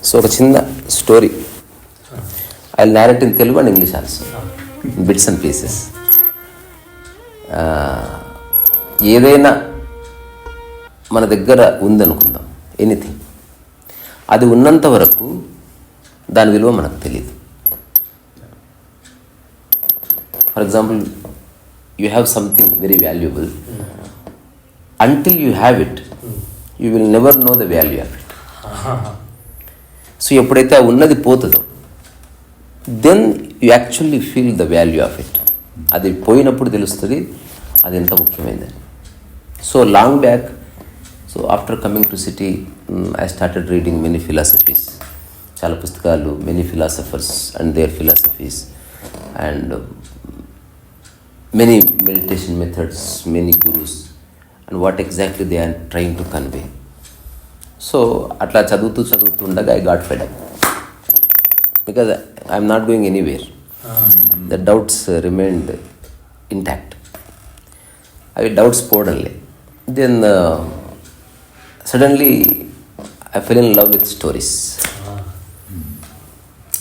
So ఒక చిన్న story I narrate in Telugu and English also, bits and pieces. ఏదైనా మన దగ్గర ఉందనుకుందాం, ఎనీథింగ్, అది ఉన్నంత వరకు దాని విలువ మనకు తెలియదు. For example, you have something very valuable. Until you have it, you will never know the value of it. So ఎప్పుడైతే ఆ ఉన్నది పోతుందో, then you actually feel the value of it. అది పోయినప్పుడు తెలుస్తుంది అది ఎంత ముఖ్యమైనదని. So long back, so after coming to city, I started reading many philosophies, చాలా పుస్తకాలు, many philosophers and their philosophies, and many meditation methods, many gurus, and what exactly they are trying to convey. So అట్లా చదువుతూ ఉండగా I got fed up, because I'm not going anywhere. The doubts remained intact. అవి doubts పోవడంలే. Then suddenly I fell in love with stories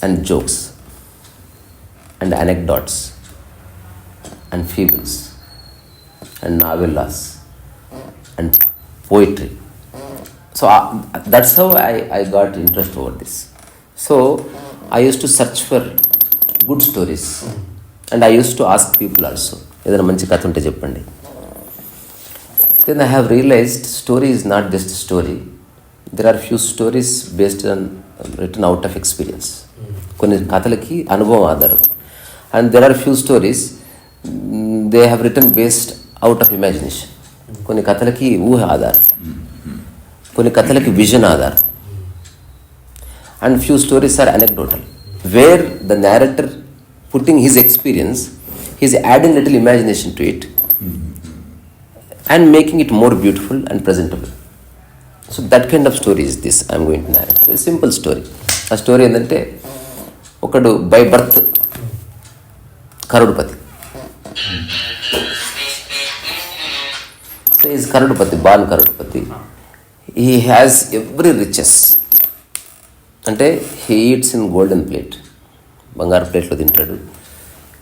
and jokes and anecdotes and fables and novellas and poetry. So that's how I got interest over this. So I used to search for good stories and I used to ask people also, ఏదైనా మంచి కథ ఉంటే చెప్పండి. Then I have realized story is not just a story. There are few stories based on written out of experience. కొన్ని కథలకి అనుభవం ఆధారం. And there are few stories they have written based out of imagination. కొన్ని కథలకి ఊహ ఆధారం, కొన్ని కథలకి vision ఆధారం. And few stories are anecdotal, where the narrator putting his experience, he is adding little imagination to it and making it more beautiful and presentable. So that kind of story is this I am going to narrate. A simple story. ఆ story ఏంటంటే, ఒకడు by birth crorepati. So is crorepati, born crorepati. He has every riches. అంటే he eats in golden plate, బంగారు ప్లేట్లో తింటాడు.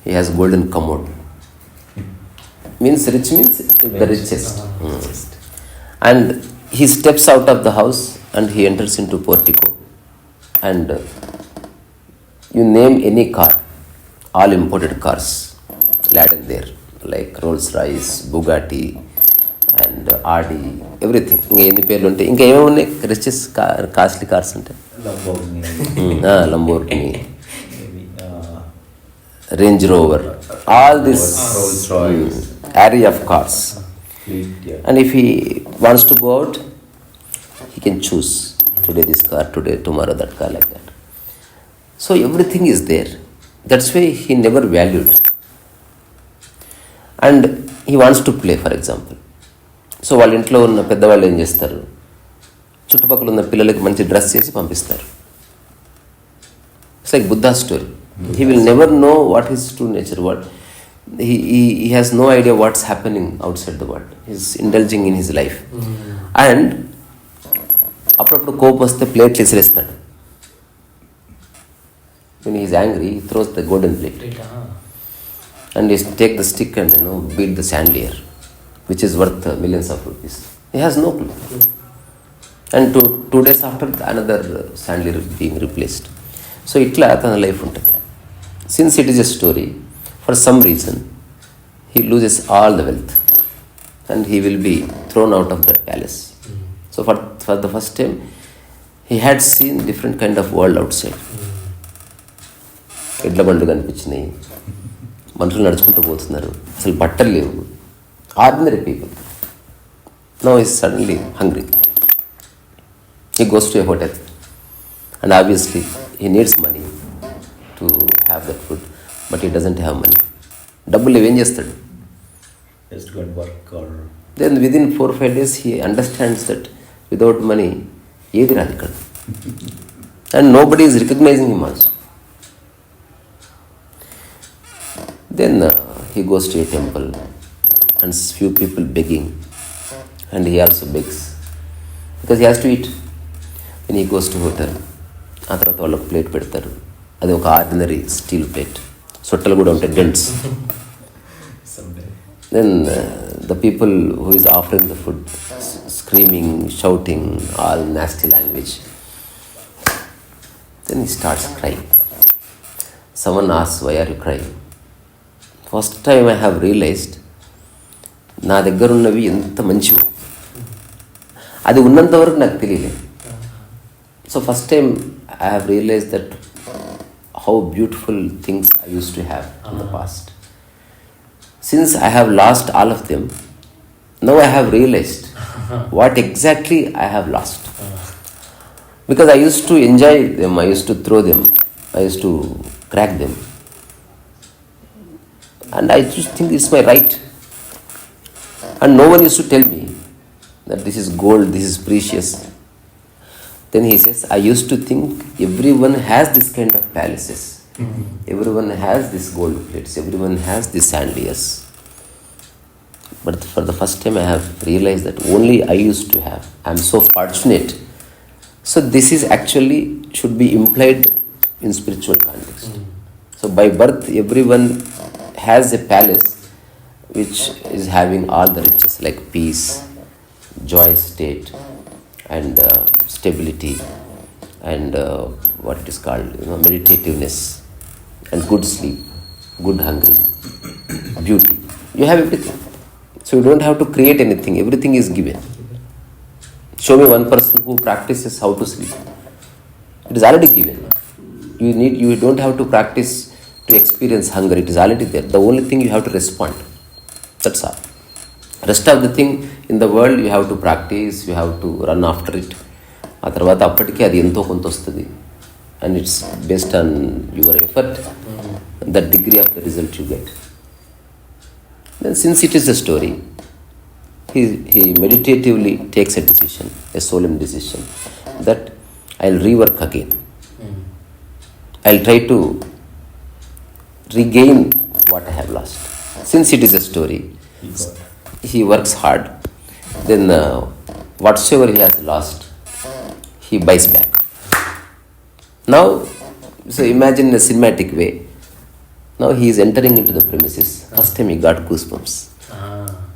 He has golden commode. Means rich means the richest. And he steps out of the house and he enters into portico. And you name any car, all imported cars laden there, like Rolls Royce, Bugatti and Audi, everything. ఇంకా ఎన్ని పేర్లు ఉంటాయి, ఇంకా ఏమేమి ఉన్నాయి richest costly cars ఉంటాయి. Lamborghini, range rover, all this array of cars. And if he wants to go out, he can choose today this car, today tomorrow that car, like that. So everything is there. That's why he never valued. And he wants to play, for example. So వాళ్ళ ఇంట్లో ఉన్న పెద్దవాళ్ళు ఏం చేస్తారు, చుట్టుపక్కల ఉన్న పిల్లలకి మంచి డ్రెస్ చేసి పంపిస్తారు. It's like Buddha story. He will never know what his true nature, what he has no idea what's happening outside the world. He's indulging in his life. And అప్పుడప్పుడు కోపం వస్తే ప్లేట్లు విసిరేస్తాడు. When he is angry, he throws the golden plate and he take the stick and beat the chandelier, which is worth millions of rupees. He has no clue. And 2 days after, another chandelier is being replaced. So ఇట్లా తన life ఉంటుంది. Since it is a story, for some reason he loses all the wealth and he will be thrown out of that palace. So for the first time he had seen different kind of world outside. ఎడ్ల బండ్లు కనిపించినాయి, మనుషులు నడుచుకుంటూ పోతున్నారు, అసలు బట్టలు లేవు. Ordinary people. Now is suddenly hungry. He goes to A hotel and obviously he needs money to have that food, but he doesn't have money. డబ్బులు ఏం చేస్తాడు? Then within 4-5 days he understands that without money ఏది రాదు ఇక్కడ. And nobody is recognizing him also. Then he goes to a temple and few people begging, and he also begs because he has to eat. When he goes to hotel, ఆ తర్వాత వాళ్ళకి plate పెడతారు, అది ఒక ordinary steel plate, సొట్టలు కూడా ఉంటాయి, dents. Then the people who is offering the food screaming, shouting, all nasty language. Then he starts crying. Someone asks, why are you crying? First time I have realized, నా దగ్గర ఉన్నవి ఎంత మంచివి, అది ఉన్నంత వరకు నాకు తెలియలేదు. So first time I have realize that how beautiful things I use to have in the past. Since I have lost all of them, now I have realized what exactly I have lost. Because I used to enjoy them, I used to throw them, I used to crack them. And I just think it's my right. And no one used to tell me that this is gold, this is precious. Then he says, I used to think everyone has this kind of palaces. Everyone has this gold plates, everyone has this sandals. But for the first time I have realized that only I used to have. I am so fortunate. So this is actually should be implied in spiritual context. So by birth everyone has a palace which is having all the riches like peace, joy state, and stability, and what it is called, meditativeness, and good sleep, good hungry, beauty. You have everything. So you don't have to create anything. Everything is given. Show me one person who practices how to sleep. It is already given. You don't have to practice to experience hunger. It is already there. The only thing you have to respond. That's all. Rest of the thing in the world you have to practice, you have to run after it. ఆ తర్వాత అప్పటికే అది ఎంతో కొంత వస్తుంది. And it's based on your effort, the degree of the result you get. Then since it is a story, he meditatively takes a decision, a solemn decision, that I'll rework again. I'll try to regain what I have lost. Since it is a story, he works hard. Then whatsoever he has lost, he buys back. Now, so imagine in a cinematic way. Now he is entering into the premises. First time he got goosebumps.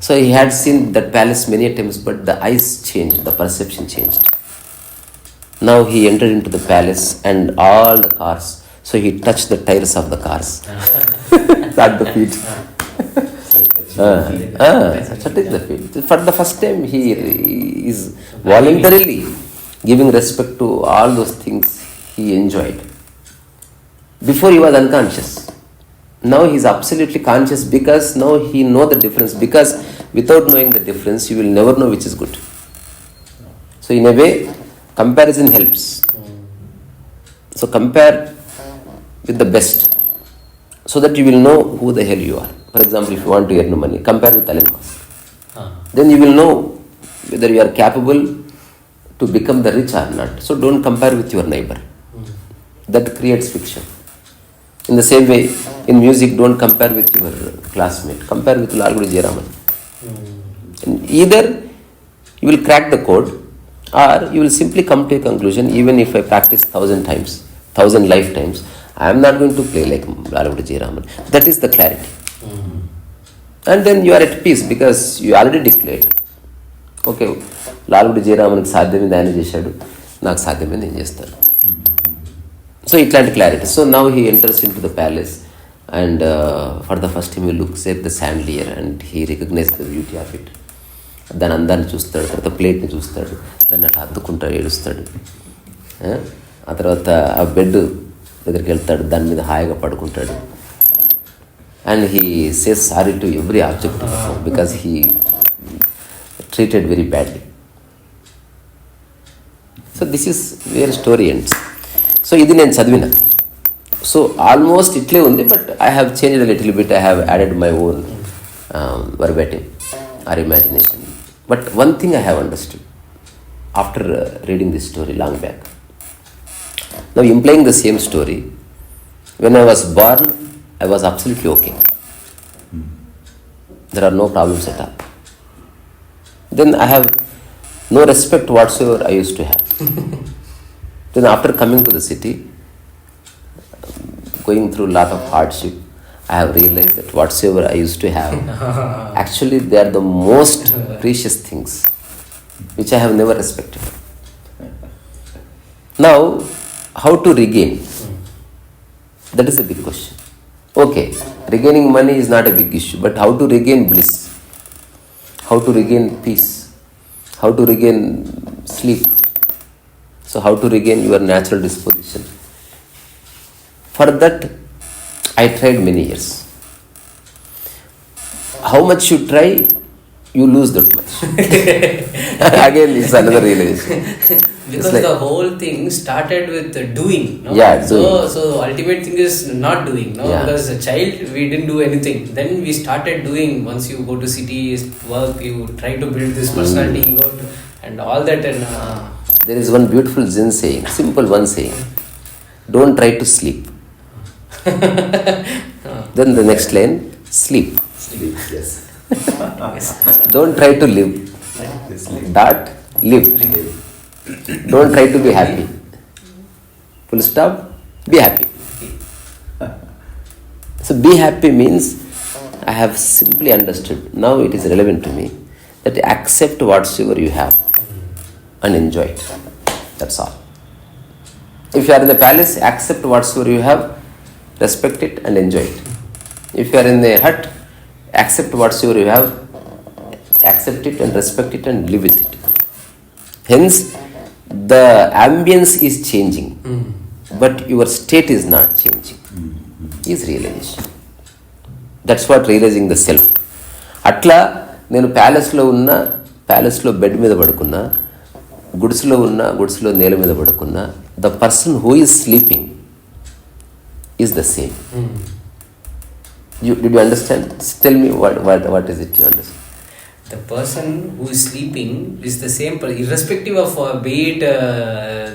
So he had seen that palace many times, but the eyes changed, the perception changed. Now he entered into the palace and all the cars. So he touched the tires of the cars. At the feet. Touched the feet. For the first time he is voluntarily giving respect to all those things he enjoyed. Before he was unconscious. Now he is absolutely conscious, because now he knows the difference. Because without knowing the difference, you will never know which is good. So in a way, comparison helps. So compare with the best, so that you will know who the hell you are. For example, if you want to earn money, compare with Elon Musk. Then you will know whether you are capable to become the rich or not. So don't compare with your neighbor. That creates fiction. In the same way, in music, don't compare with your classmate. Compare with Lalgudi Jayaraman. Either you will crack the code, or you will simply come to a conclusion, even if I practice 1,000 times, 1,000 lifetimes, I am not going to play like Lalgudi Jayaraman. That is the clarity. And then you are at peace, because you already declared, okay, Lalgudi Jayaramanకి సాధ్యమైంది ఆయన చేశాడు, నాకు సాధ్యమైంది నేను చేస్తాను. So ఇట్లాంటి clarity. So now he enters into the palace, and for the first time he looks at the chandelier and he recognizes the beauty of it. దాని అందాన్ని చూస్తాడు, తర్వాత ప్లేట్ని చూస్తాడు, దాన్ని అట్లా అద్దుకుంటాడు, ఏడుస్తాడు. ఆ తర్వాత ఆ బెడ్ దగ్గరికి వెళ్తాడు, దాని మీద హాయిగా పడుకుంటాడు. And he says sorry to every object, because he treated very badly. So this is where story ends. So ఇది నేను చదివిన. సో ఆల్మోస్ట్ ఇట్లే ఉంది, but I have changed a little bit. I have added my own verbatim or imagination. But one thing I have understood after reading this story long back. Now implying the same story, when I was born, I was absolutely okay. There are no problems at all. Then I have no respect whatsoever I used to have. Then after coming to the city, going through a lot of hardship, I have realized that whatsoever I used to have, actually they are the most precious things, which I have never respected. Now, how to regain? That is a big question. Okay, regaining money is not a big issue, but how to regain bliss? How to regain peace? How to regain sleep? So how to regain your natural disposition? For that, I tried many years. How much you try, you lose that much. Again, it's another realization. Because like, the whole thing started with doing. No? Yeah, so the ultimate thing is not doing. No? Yeah. Because as a child, we didn't do anything. Then we started doing. Once you go to city, work, you try to build this personality, and all that. And there is one beautiful Zen saying, simple one saying, don't try to sleep. Then the next line, sleep. Sleep, yes. Don't try to live. That, live. Don't try to be happy. Full stop, be happy. So be happy means, I have simply understood, now it is relevant to me, that accept whatsoever you have and enjoy it. That's all. If you are in the palace, accept whatsoever you have, respect it and enjoy it. If you are in the hut, accept whatsoever you have, accept it and respect it and live with it. Hence, the ambience is changing, but your state is not changing. Is realization. That's what realizing the self. అట్లా నేను ప్యాలెస్లో ఉన్నా, ప్యాలెస్లో bed మీద పడుకున్నా, గుడిసెలో నేల మీద పడుకున్నా, the person who is sleeping is the same. Did you understand? Tell me what is it you understand? The person who is sleeping is the same person, irrespective of be it the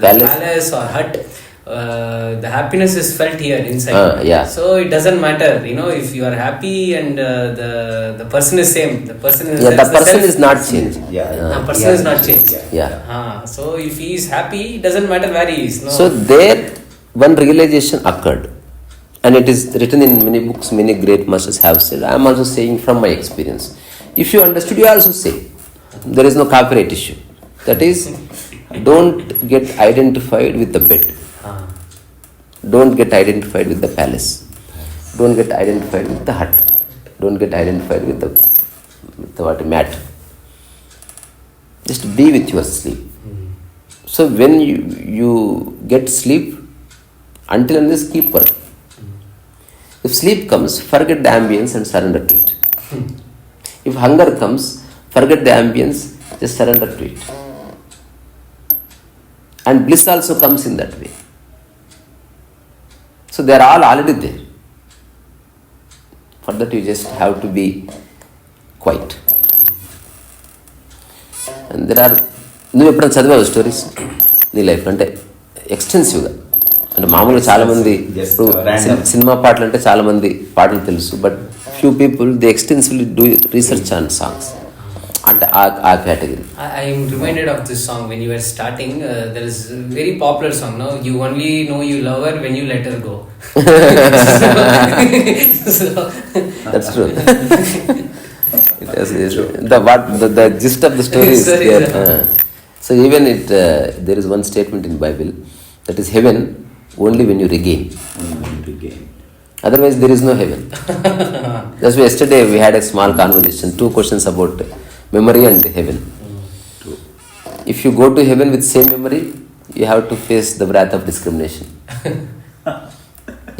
palace or hut. The happiness is felt here inside. Yeah. So it doesn't matter, if you are happy and the person is same. The person is the person is not changing. The person is not changed. Yeah. So if he is happy, it doesn't matter where he is. No? So there one realization occurred, and it is written in many books. Many great masters have said. I am also saying from my experience. If you understood, you also say. There is no copyright issue. That is, don't get identified with the bed. Don't get identified with the palace. Don't get identified with the hut. Don't get identified with the mat. Just be with your sleep. So when you get sleep, until and this keep working. If sleep comes, forget the ambience and surrender to it. If hunger comes, forget the ambience, just surrender to it. And bliss also comes in that way. So they are all already there. For that you just have to be quiet. And there are, నువ్వు ఎప్పుడైనా చదివావు stories నీ life అంటే ఎక్స్టెన్సివ్గా? అంటే మామూలుగా చాలామంది cinema పాటలు అంటే చాలామంది పాటలు తెలుసు, but few people they extensively do research on songs. అంటే ఆ category. I am reminded of this song when you were starting. There is a very popular song. No, you only know you love her when you let her go. That's true. The gist of the story is there. So even there is one statement in Bible that is heaven only when you regain. Otherwise there is no heaven. That's why yesterday we had a small conversation, 2 questions about memory and heaven. If you go to heaven with same memory, you have to face the wrath of discrimination.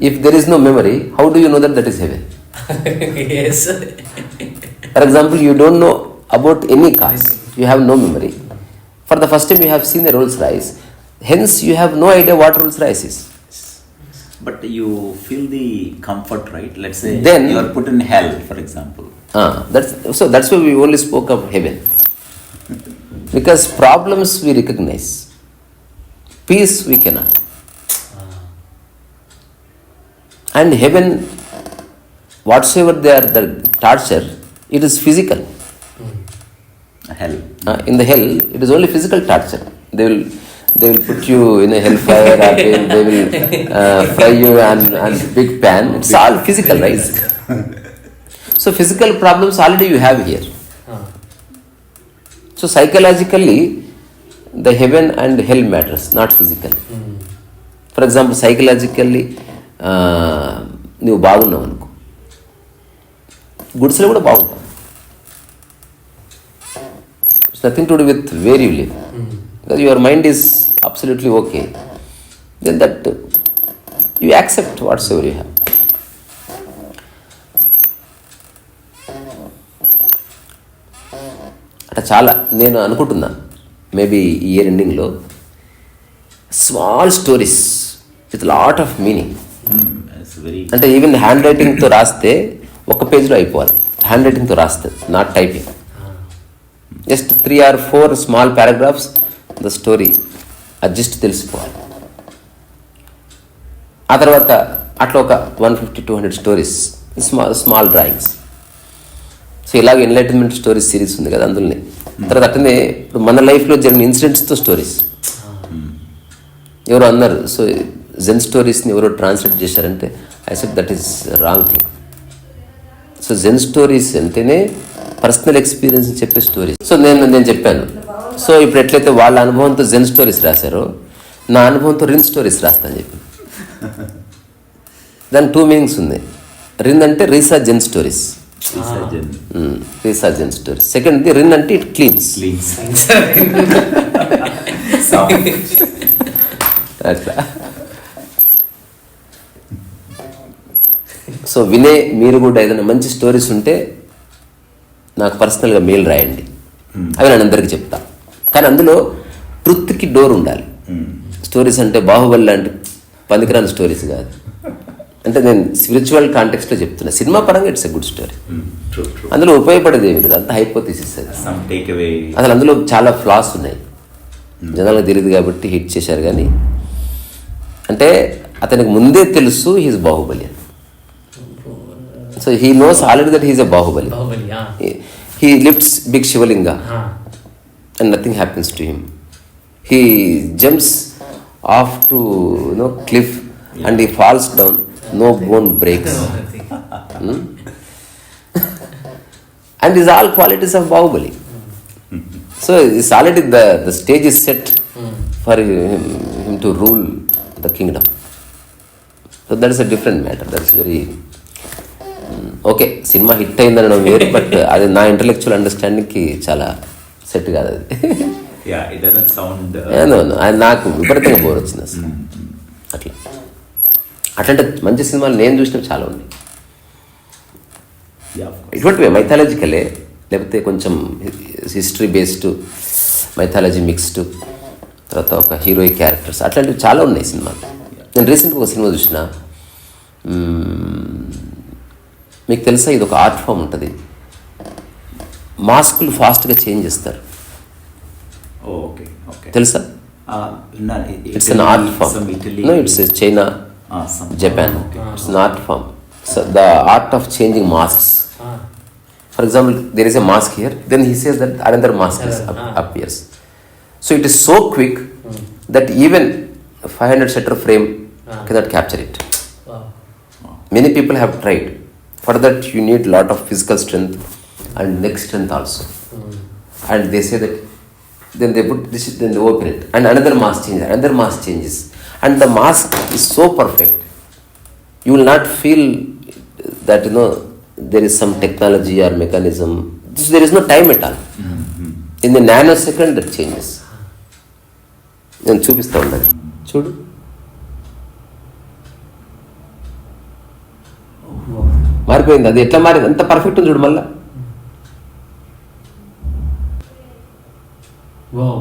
If there is no memory, how do you know that is heaven? Yes. For example, you don't know about any car. You have no memory. For the first time you have seen a Rolls Royce. Hence you have no idea what Rolls Royce is. But you feel the comfort, right? Let's say then you are put in hell, for example. That's why we only spoke of heaven. Because problems we recognize. Peace we cannot. And heaven, whatsoever they are, the torture, it is physical. Hell. In the hell, it is only physical torture. they will put you in a hellfire, or they will fry you on big pan. It's all physical, right? So physical problems already you have here. So psychologically, the heaven and hell matters, not physically. For example, psychologically, నువ్వు బాగున్నావు అనుకో, గుడిసెలో కూడా బాగుంటావు. It's nothing to do with where you live. Because your mind is absolutely okay. Then that you accept whatsoever you have. అట్లా చాలా నేను అనుకుంటున్నా, maybe ఈ ఇయర్ ఎండింగ్లో small stories with lot of meaning. అంటే ఈవెన్ హ్యాండ్ రైటింగ్తో రాస్తే ఒక పేజ్లో అయిపోవాలి. హ్యాండ్ రైటింగ్తో రాస్తే, not typing. Just 3 or 4 small paragraphs, the story అది జస్ట్ తెలిసిపోవాలి. ఆ తర్వాత అట్లా ఒక 150-200 స్టోరీస్, స్మాల్ డ్రాయింగ్స్. సో ఇలాగ ఎన్లైటన్మెంట్ స్టోరీస్ సిరీస్ ఉంది కదా, అందులోనే. తర్వాత అట్లనే ఇప్పుడు మన లైఫ్లో జరిగిన ఇన్సిడెంట్స్తో స్టోరీస్. ఎవరో అన్నారు, సో జెన్ స్టోరీస్ని ఎవరో ట్రాన్స్లేట్ చేశారంటే I said that is wrong thing. So zen stories అంటేనే పర్సనల్ ఎక్స్పీరియన్స్ చెప్పే స్టోరీస్. సో నేను చెప్పాను, సో ఇప్పుడు ఎట్లయితే వాళ్ళ అనుభవంతో జెన్ స్టోరీస్ రాశారో, నా అనుభవంతో రిన్ స్టోరీస్ రాస్తాను చెప్పి. దానికి 2 మీనింగ్స్ ఉన్నాయి. రిన్ అంటే రీసా జెన్ స్టోరీస్, రీసా జెన్ స్టోరీస్. సెకండ్ రిన్ అంటే ఇట్ క్లీన్స్. అట్లా. సో వినే మీరు కూడా ఏదైనా మంచి స్టోరీస్ ఉంటే నాకు పర్సనల్గా మెయిల్ రాయండి, అవి నేను అందరికీ చెప్తా. కానీ అందులో ట్రుత్కి డోర్ ఉండాలి. స్టోరీస్ అంటే బాహుబలి లాంటి పనికిరాని స్టోరీస్ కాదు. అంటే నేను స్పిరిచువల్ కాంటెక్స్ట్లో చెప్తున్నా. సినిమా పరంగా ఇట్స్ ఎ గుడ్ స్టోరీ. అందులో ఉపయోగపడేది ఏమి లేదు, అంత హైపోథిసిస్ అది. అసలు అందులో చాలా ఫ్లాస్ ఉన్నాయి, జనాలకు తెలియదు కాబట్టి హిట్ చేశారు. కానీ అంటే అతనికి ముందే తెలుసు హీస్ బాహుబలి అని. So he knows already that he's a Baahubali. He lifts big Shivalinga and nothing happens to him. He jumps off to cliff and he falls down, no bone breaks. And these all qualities of Bahubali. So it's already the stage is set for him to rule the kingdom. So that is a different matter. That's very okay. Cinema hit అయిందని వేరు, but అది నా intellectual అండర్స్టాండింగ్కి చాలా set కాదు అది. నాకు విపరీతంగా bore వచ్చింది అసలు. అట్లాంటి మంచి సినిమాలు నేను చూసినవి చాలా ఉన్నాయి. ఇటువంటివే మైథాలజికలే, లేకపోతే కొంచెం హిస్టరీ బేస్డ్, మైథాలజీ మిక్స్డ్, తర్వాత ఒక హీరోయిక్ క్యారెక్టర్స్, అట్లాంటివి చాలా ఉన్నాయి సినిమాలు. నేను రీసెంట్గా ఒక సినిమా చూసిన, మీకు తెలుసా, ఇది ఒక ఆర్ట్ ఫామ్ ఉంటుంది. మాస్కులు ఫాస్ట్గా చేంజ్ చేస్తారు, తెలుసా? It's an art form. No, it's China, Japan. It's an art form. So the art of changing masks. For example, there is a mask here, then he says that another mask appears. So it is so quick that even 500 shutter frame cannot capture it. Many people have tried. For that you need lot of physical strength and neck strength also. And they say that then they put this, then they open it and another mask changes, and the mask is so perfect you will not feel that there is some technology or mechanism. There is no time at all. In the nanosecond that changes. నేను చూపిస్తా ఉండాలి, చూడు. మారిపోయింది. అది ఎట్లా మారింది, అంత perfect ఉంది చూడు. మళ్ళా Wow.